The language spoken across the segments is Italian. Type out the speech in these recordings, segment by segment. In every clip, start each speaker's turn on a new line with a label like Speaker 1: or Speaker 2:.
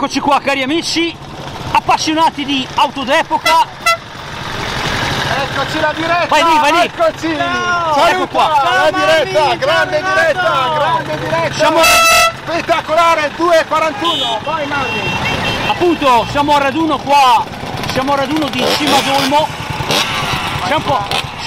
Speaker 1: Eccoci qua cari amici, appassionati di auto d'epoca.
Speaker 2: Eccoci la diretta!
Speaker 1: Vai lì, vai lì!
Speaker 2: Eccoci!
Speaker 1: Ciao.
Speaker 2: Saluta!
Speaker 1: Ecco qua!
Speaker 2: La diretta!
Speaker 3: Marvin,
Speaker 2: Grande
Speaker 3: ciao,
Speaker 2: diretta!
Speaker 3: Renato.
Speaker 2: Grande diretta!
Speaker 1: Siamo,
Speaker 2: Spettacolare! 2:41! Vai Marvin!
Speaker 1: appunto, siamo al raduno qua, siamo al raduno di Cima d'Olmo. C'è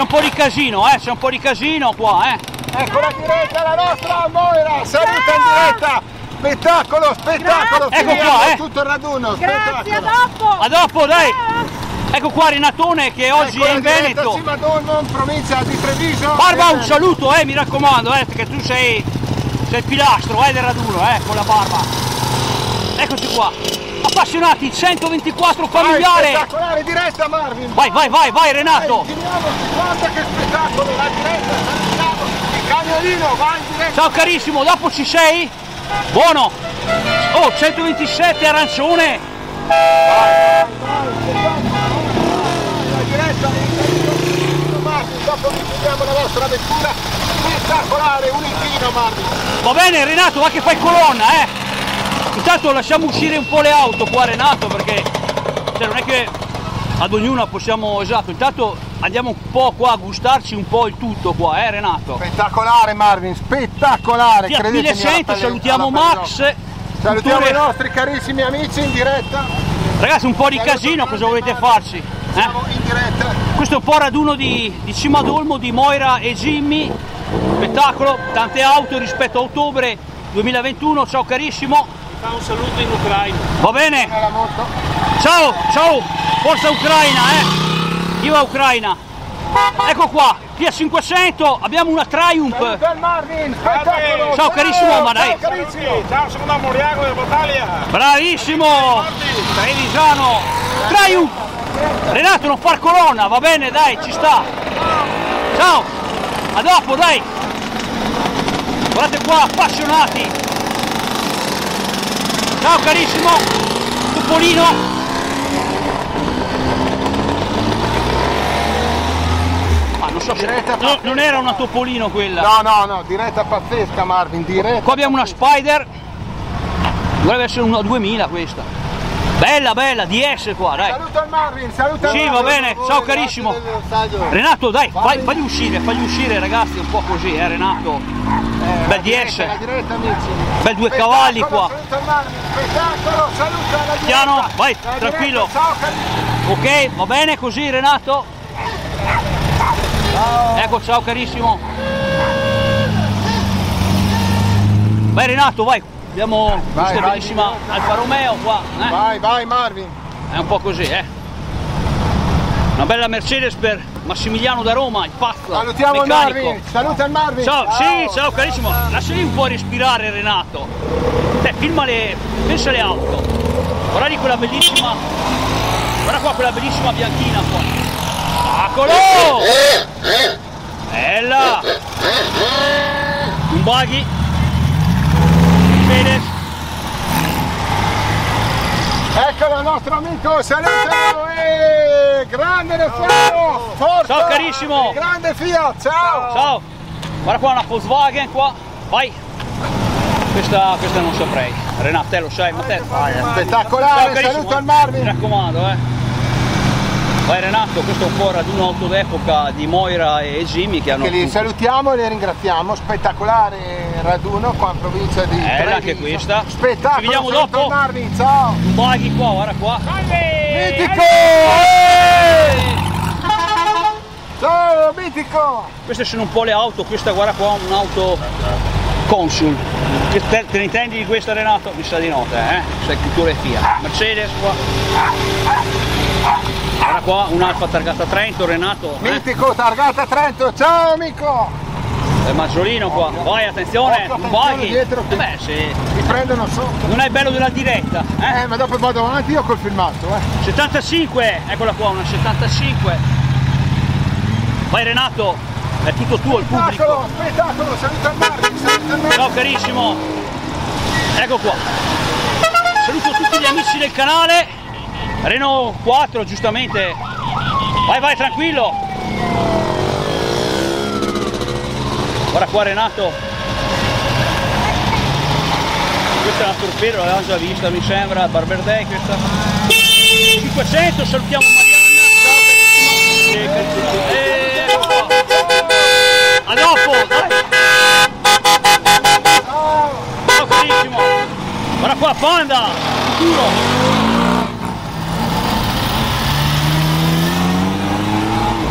Speaker 1: un po' di casino, c'è un po' di casino qua,
Speaker 2: Ecco la diretta, la nostra Moira! Saluta in diretta! Spettacolo, spettacolo!
Speaker 1: Grazie. Ecco
Speaker 2: Finiamo
Speaker 1: qua,
Speaker 2: tutto il raduno!
Speaker 3: Grazie, a
Speaker 2: Spettacolo!
Speaker 3: dopo!
Speaker 1: A dopo, dai!
Speaker 3: Ciao.
Speaker 1: Ecco qua Renatone che oggi
Speaker 2: Ecco
Speaker 1: è
Speaker 2: la
Speaker 1: in
Speaker 2: diretta
Speaker 1: Veneto.
Speaker 2: Cima d'Olmo, in provincia di Treviso.
Speaker 1: Barba, un saluto, mi raccomando, perché tu sei il pilastro, del raduno, con la barba. Eccoci qua, appassionati, 124 familiare.
Speaker 2: Spettacolare diretta Marvin.
Speaker 1: Vai Renato.
Speaker 2: Guarda che spettacolo, la diretta, salutiamo il cagnolino, vai in diretta.
Speaker 1: Ciao carissimo, dopo ci sei? Buono. Oh, 127 arancione.
Speaker 2: La diretta, Marvin, dopo iniziamo la nostra avventura. Spettacolare, un inchino Marvin.
Speaker 1: Va bene Renato, va che fai colonna, Intanto lasciamo uscire un po' le auto qua Renato, perché non è che ad ognuna possiamo, esatto, intanto andiamo un po' qua a gustarci un po' il tutto qua, Renato.
Speaker 2: Spettacolare Marvin, spettacolare.
Speaker 1: Fiat
Speaker 2: Credetemi,
Speaker 1: 1100,
Speaker 2: alla
Speaker 1: salutiamo
Speaker 2: alla
Speaker 1: Max.
Speaker 2: Salutiamo
Speaker 1: Culture.
Speaker 2: i nostri carissimi amici in diretta.
Speaker 1: Ragazzi, un po' di casino, cosa volete farci?
Speaker 2: Siamo in diretta.
Speaker 1: Questo è un po' raduno di Cima d'Olmo, di Moira e Jimmy. Spettacolo, tante auto rispetto a ottobre 2021. Ciao carissimo.
Speaker 4: Un saluto in Ucraina.
Speaker 1: Va bene?
Speaker 2: Era molto.
Speaker 1: Ciao, forza Ucraina, Viva Ucraina. Ecco qua, Fiat 500, abbiamo una Triumph.
Speaker 2: Saluta il Marvin, spettacolo.
Speaker 1: Ciao, carissimo, ma dai.
Speaker 2: Ciao carissimo.
Speaker 4: Ciao, sono da Moriago di Battaglia.
Speaker 1: Bravissimo, Trevisano. Triumph. Renato, non far colonna, va bene, dai, ci sta. Ciao, a dopo, dai. Guardate qua, appassionati. Ciao carissimo, Topolino. Non so se non era una Topolino quella.
Speaker 2: No, diretta pazzesca Marvin, diretta.
Speaker 1: Qua abbiamo una Spider. Dovrebbe essere una 2000 questa. Bella, DS qua, dai.
Speaker 2: Saluta il Marvin, saluta il
Speaker 1: Sì,
Speaker 2: Marvin.
Speaker 1: va bene, ciao carissimo. Renato, dai, fagli uscire ragazzi, un po' così, Renato. Bel DS.
Speaker 2: La diretta amici.
Speaker 1: Bel due cavalli qua.
Speaker 2: Saluta il Marvin, spettacolo, saluta la diretta.
Speaker 1: Piano, vai,
Speaker 2: La
Speaker 1: tranquillo.
Speaker 2: diretta, ciao carissimo.
Speaker 1: Ok, va bene così Renato? Ecco, ciao carissimo. Vai Renato, vai. Abbiamo questa bellissima Alfa Romeo qua.
Speaker 2: Vai Marvin.
Speaker 1: È un po' così, Una bella Mercedes per Massimiliano da Roma, il pazzo.
Speaker 2: Salutiamo il
Speaker 1: meccanico.
Speaker 2: Marvin, saluta il Marvin.
Speaker 1: Ciao, sì, ciao carissimo. Lasciali un po' respirare Renato. Filmale, pensa alle auto. Guarda lì quella bellissima. Guarda qua quella bellissima bianchina qua. Eccolo! Bella! Un buggy. Mercedes.
Speaker 2: Eccolo il nostro amico, salutalo! Grande Raffaello! Forza!
Speaker 1: Ciao carissimo!
Speaker 2: Grande Fiat, ciao!
Speaker 1: Ciao! Guarda qua una Volkswagen qua. Vai! Questa non saprei. Renato, te lo sai, ma te.
Speaker 2: Spettacolare,
Speaker 1: carissimo,
Speaker 2: saluta il Marvin!
Speaker 1: Mi raccomando, Vai Renato, questo è un po' raduno auto d'epoca di Moira e Jimmy che hanno.
Speaker 2: Che li salutiamo e li ringraziamo, spettacolare raduno qua in provincia di Treviso.
Speaker 1: Anche questa.
Speaker 2: Spettacolo,
Speaker 1: Ci vediamo
Speaker 2: saluta
Speaker 1: dopo.
Speaker 2: il Marvin, ciao!
Speaker 1: Un buggy qua, guarda qua.
Speaker 2: Mitico! Ciao Mitico!
Speaker 1: Queste sono un po' le auto, questa guarda qua, un'auto Consul. Te ne intendi di questa Renato? Mi sa di no te, Sei cultura e Fiat. Mercedes qua. Guarda qua, un'Alfa targata Trento, Renato.
Speaker 2: Mitico, targata Trento, ciao amico!
Speaker 1: È maggiolino qua. Vai, attenzione,
Speaker 2: Occhio,
Speaker 1: un
Speaker 2: attenzione
Speaker 1: buggy.
Speaker 2: dietro che-
Speaker 1: Sì.
Speaker 2: Mi prendono sotto!
Speaker 1: Non è il bello della diretta,
Speaker 2: Ma dopo vado avanti io col filmato,
Speaker 1: 75, eccola qua, una 75. Vai Renato, è tutto tuo il pubblico.
Speaker 2: Spettacolo, saluta il Marvin, saluta il Marvin!
Speaker 1: Ciao carissimo, ecco qua. Saluto tutti gli amici del canale. Renault 4 giustamente. Vai tranquillo. Guarda qua Renato. Questa è una torpedo, l'avevamo già vista, mi sembra, Barber Day questa. 500, salutiamo Marianna, ciao carissima. A dopo, dai. Ciao carissimo. Guarda qua, Panda, futuro.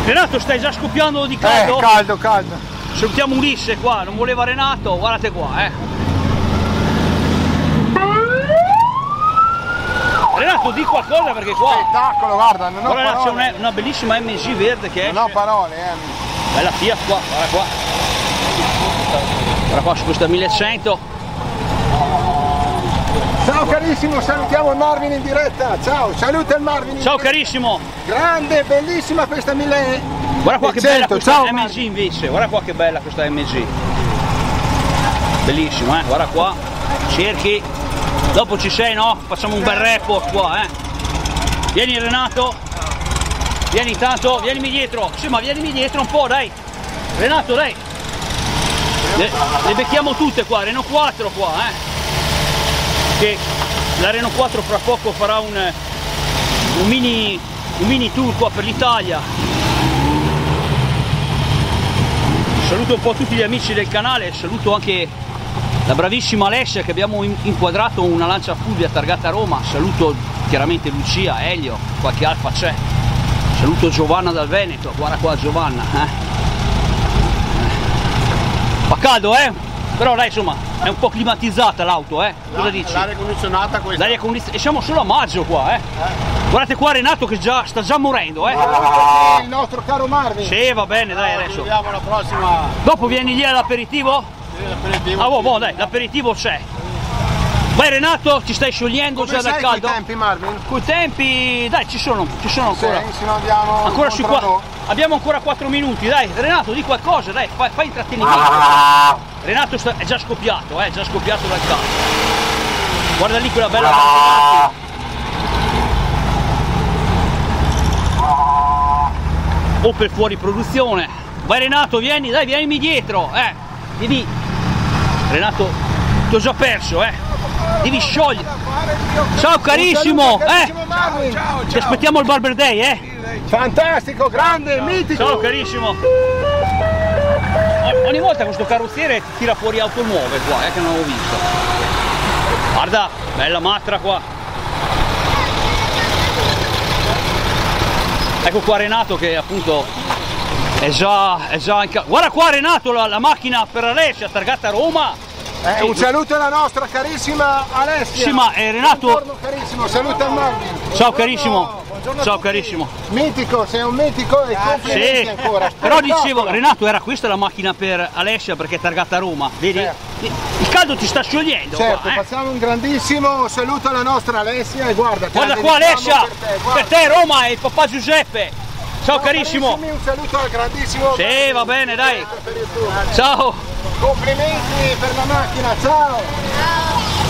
Speaker 1: Renato, stai già scoppiando di caldo?
Speaker 2: Caldo, caldo.
Speaker 1: Salutiamo Ulisse qua, non voleva Renato, guardate qua, Renato, di qualcosa perché qua...
Speaker 2: Spettacolo, guarda, non ho
Speaker 1: Guarda, c'è
Speaker 2: parole.
Speaker 1: una bellissima MG verde che esce.
Speaker 2: Non ho parole,
Speaker 1: Bella Fiat qua, guarda qua. Guarda qua su questa 1100.
Speaker 2: Ciao carissimo, salutiamo il Marvin in diretta. Ciao, saluta il Marvin in
Speaker 1: Ciao
Speaker 2: diretta.
Speaker 1: carissimo.
Speaker 2: Grande, bellissima questa 1000.
Speaker 1: Guarda qua che bella questa
Speaker 2: ciao,
Speaker 1: MG
Speaker 2: Marvin.
Speaker 1: invece. Guarda qua che bella questa MG. Bellissimo, guarda qua. Cerchi. Dopo ci sei, no? Facciamo un bel report qua, Vieni Renato. Vieni tanto, vienimi dietro. Sì, ma vienimi dietro un po', dai. Renato, dai. Le becchiamo tutte qua, Renault 4 qua, Che la Renault 4 fra poco farà un mini tour qua per l'Italia. Saluto un po' tutti gli amici del canale, saluto anche la bravissima Alessia che abbiamo inquadrato una Lancia Fulvia targata a Roma, saluto chiaramente Lucia, Elio, qualche Alfa c'è, saluto Giovanna dal Veneto, guarda qua Giovanna, Fa caldo, però dai, insomma, è un po' climatizzata l'auto, Cosa dici?
Speaker 2: L'aria condizionata questa.
Speaker 1: L'aria condizionata, e siamo solo a maggio qua, Guardate qua Renato che sta già morendo,
Speaker 2: Il nostro caro Marvin.
Speaker 1: Sì, va bene, dai adesso.
Speaker 2: Ci vediamo alla prossima.
Speaker 1: Dopo vieni lì all'aperitivo? Ah, boh, dai, l'aperitivo c'è. Vai Renato, ti stai sciogliendo già dal caldo?
Speaker 2: Coi tempi, Marvin?
Speaker 1: Coi tempi, dai, ci sono ancora.
Speaker 2: Se no andiamo
Speaker 1: Ancora su qua.
Speaker 2: no.
Speaker 1: Abbiamo ancora 4 minuti, dai, Renato, di qualcosa, dai, fai intrattenimento. Renato è già scoppiato dal caldo. Guarda lì quella bella Opel fuori produzione. Vai Renato, vieni, dai, vienimi dietro, devi. Renato, ti ho già perso, devi sciogliere. Ciao carissimo,
Speaker 2: Marvin.
Speaker 1: Ti aspettiamo il Barber Day,
Speaker 2: Fantastico, grande, mitico.
Speaker 1: Ciao carissimo. Ogni volta questo carrozziere tira fuori auto nuove qua, che non avevo visto. Guarda, bella Matra qua. Ecco qua Renato che appunto è già in guarda qua Renato la macchina per Alessia targata a Roma.
Speaker 2: Un saluto alla nostra carissima Alessia.
Speaker 1: Sì, ma Renato.
Speaker 2: Buongiorno carissimo, saluta il Marvin.
Speaker 1: Ciao carissimo. Ciao carissimo.
Speaker 2: Mitico, sei un mitico e complimenti ancora.
Speaker 1: Però dicevo, Renato, era questa la macchina per Alessia perché è targata a Roma, vedi? Il caldo ti sta sciogliendo.
Speaker 2: Certo,
Speaker 1: qua,
Speaker 2: facciamo un grandissimo saluto alla nostra Alessia e guarda
Speaker 1: qua Alessia, per te Roma e il papà Giuseppe. Ciao carissimo.
Speaker 2: Un saluto al grandissimo.
Speaker 1: Sì, va bene, dai. Ciao.
Speaker 2: Complimenti per la macchina, ciao.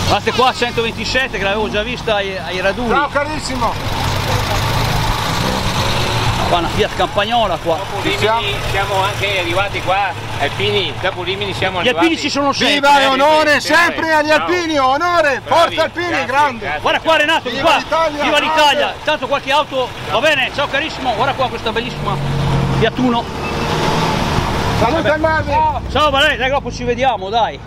Speaker 1: Guardate qua 127 che l'avevo già vista ai raduni.
Speaker 2: Ciao carissimo.
Speaker 1: Qua una Fiat Campagnola qua.
Speaker 4: Dopo Rimini siamo anche arrivati qua, Alpini, dopo Rimini siamo
Speaker 1: Gli
Speaker 4: arrivati.
Speaker 1: alpini ci sono sempre.
Speaker 2: Viva e onore sempre agli
Speaker 4: Ciao.
Speaker 2: alpini, onore,
Speaker 4: Bravi,
Speaker 2: forza alpini,
Speaker 4: grazie,
Speaker 2: grande.
Speaker 4: grazie.
Speaker 1: Guarda qua Renato, di
Speaker 2: Viva
Speaker 1: qua.
Speaker 2: l'Italia,
Speaker 1: Viva l'Italia.
Speaker 2: grande.
Speaker 1: Tanto qualche auto, va bene, ciao carissimo. Guarda qua questa bellissima Fiat Uno.
Speaker 2: Saluta il Marvin.
Speaker 1: Ciao Valerio, dai, dopo ci vediamo, dai.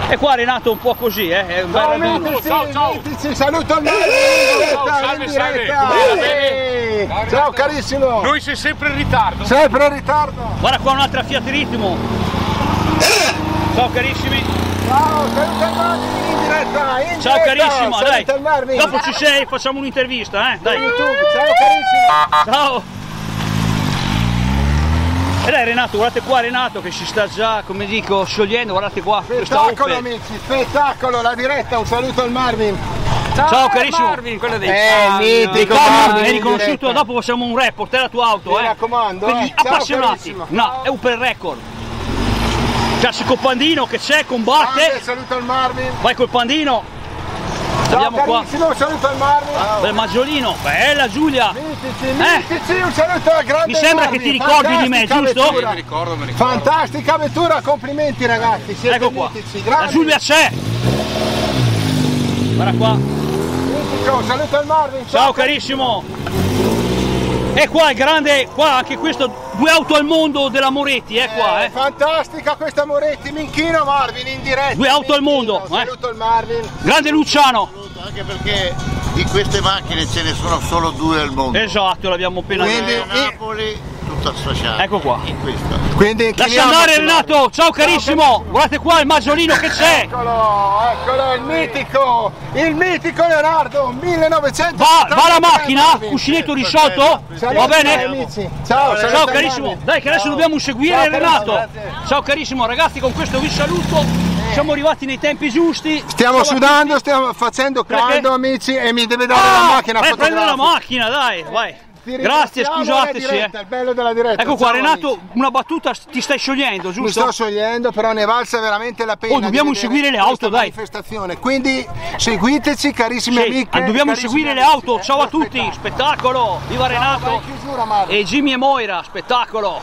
Speaker 1: E qua Renato un po' così, è un bel
Speaker 2: Ciao
Speaker 1: raduno.
Speaker 2: mitici,
Speaker 4: Ciao.
Speaker 2: mitici, saluto il Marvin in diretta.
Speaker 4: salve.
Speaker 2: Ciao carissimo.
Speaker 4: Noi sei sempre in ritardo.
Speaker 2: Sempre in ritardo.
Speaker 1: Guarda qua un'altra Fiat Ritmo. Ciao carissimi.
Speaker 2: Ciao, saluta il Marvin in diretta.
Speaker 1: Ciao carissimo, dai.
Speaker 2: Saluta il Marvin.
Speaker 1: Dopo ci sei, facciamo un'intervista,
Speaker 2: Su
Speaker 1: dai.
Speaker 2: YouTube. Ciao carissimo.
Speaker 1: Ciao. E dai Renato, guardate qua Renato che si sta già, come dico, sciogliendo, guardate qua, questa
Speaker 2: Spettacolo
Speaker 1: Opel.
Speaker 2: amici, spettacolo, la diretta, un saluto al Marvin.
Speaker 1: Ciao carissimo.
Speaker 4: Marvin, quello dei
Speaker 2: mitico
Speaker 1: Carlo,
Speaker 2: Marvin
Speaker 1: hai
Speaker 2: in
Speaker 1: riconosciuto,
Speaker 2: diretta.
Speaker 1: dopo facciamo un report, è la tua auto,
Speaker 2: Mi raccomando,
Speaker 1: per gli
Speaker 2: Ciao,
Speaker 1: appassionati.
Speaker 2: carissimo.
Speaker 1: No, è un per record. Classico pandino che c'è,
Speaker 2: Grande,
Speaker 1: combatte.
Speaker 2: saluto al Marvin.
Speaker 1: Vai col pandino.
Speaker 2: Ciao
Speaker 1: Andiamo qua.
Speaker 2: carissimo, saluto al Marvin.
Speaker 1: Bel maggiolino, bella Giulia.
Speaker 2: Mitici, un saluto al grande
Speaker 1: Mi sembra
Speaker 2: Marvin.
Speaker 1: che ti ricordi di me,
Speaker 2: Fantastica
Speaker 1: giusto?
Speaker 2: vettura.
Speaker 4: Mi ricordo.
Speaker 2: Fantastica vettura, complimenti ragazzi, siete
Speaker 1: Ecco qua.
Speaker 2: mitici,
Speaker 1: La
Speaker 2: grandi.
Speaker 1: Giulia c'è. guarda qua.
Speaker 2: Mitico, saluto al Marvin.
Speaker 1: Ciao carissimo. E qua il grande, qua anche questo, 2 auto al mondo della Moretti, qua.
Speaker 2: Fantastica questa Moretti, Minchino Marvin in diretta.
Speaker 1: 2 auto al mondo.
Speaker 2: Saluto il Marvin.
Speaker 1: Grande Luciano.
Speaker 3: Anche perché di queste macchine ce ne sono solo 2 al mondo.
Speaker 1: Esatto, l'abbiamo appena
Speaker 3: Quindi
Speaker 1: detto.
Speaker 3: Napoli tutta associata.
Speaker 1: Ecco qua.
Speaker 3: In questa.
Speaker 2: Quindi
Speaker 1: Lascia andare Renato, ciao carissimo, guardate qua il maggiolino che c'è.
Speaker 2: Eccolo, il mitico Leonardo, 1900.
Speaker 1: Va la macchina, cuscinetto risolto, va bene?
Speaker 2: Amici. Ciao
Speaker 1: Carissimo, dai che adesso dobbiamo seguire Renato. Ciao carissimo ragazzi, con questo vi saluto. Siamo arrivati nei tempi giusti.
Speaker 2: Stiamo sudando, stiamo facendo caldo amici e mi deve dare la macchina
Speaker 1: vai a prendere la
Speaker 2: fotografica.
Speaker 1: macchina, dai, vai. Grazie, scusateci.
Speaker 2: Il bello della diretta.
Speaker 1: Ecco qua
Speaker 2: Ciao,
Speaker 1: Renato,
Speaker 2: amici.
Speaker 1: una battuta, ti stai sciogliendo,
Speaker 2: Mi
Speaker 1: giusto?
Speaker 2: sto sciogliendo, però ne valsa veramente la pena.
Speaker 1: Oh, dobbiamo
Speaker 2: di vedere
Speaker 1: seguire le auto,
Speaker 2: questa
Speaker 1: dai.
Speaker 2: manifestazione. Quindi seguiteci carissimi amici.
Speaker 1: Dobbiamo seguire le auto, ciao a tutti, spettacolo, viva Renato
Speaker 2: Chiusura, Marco.
Speaker 1: e Jimmy e Moira, spettacolo.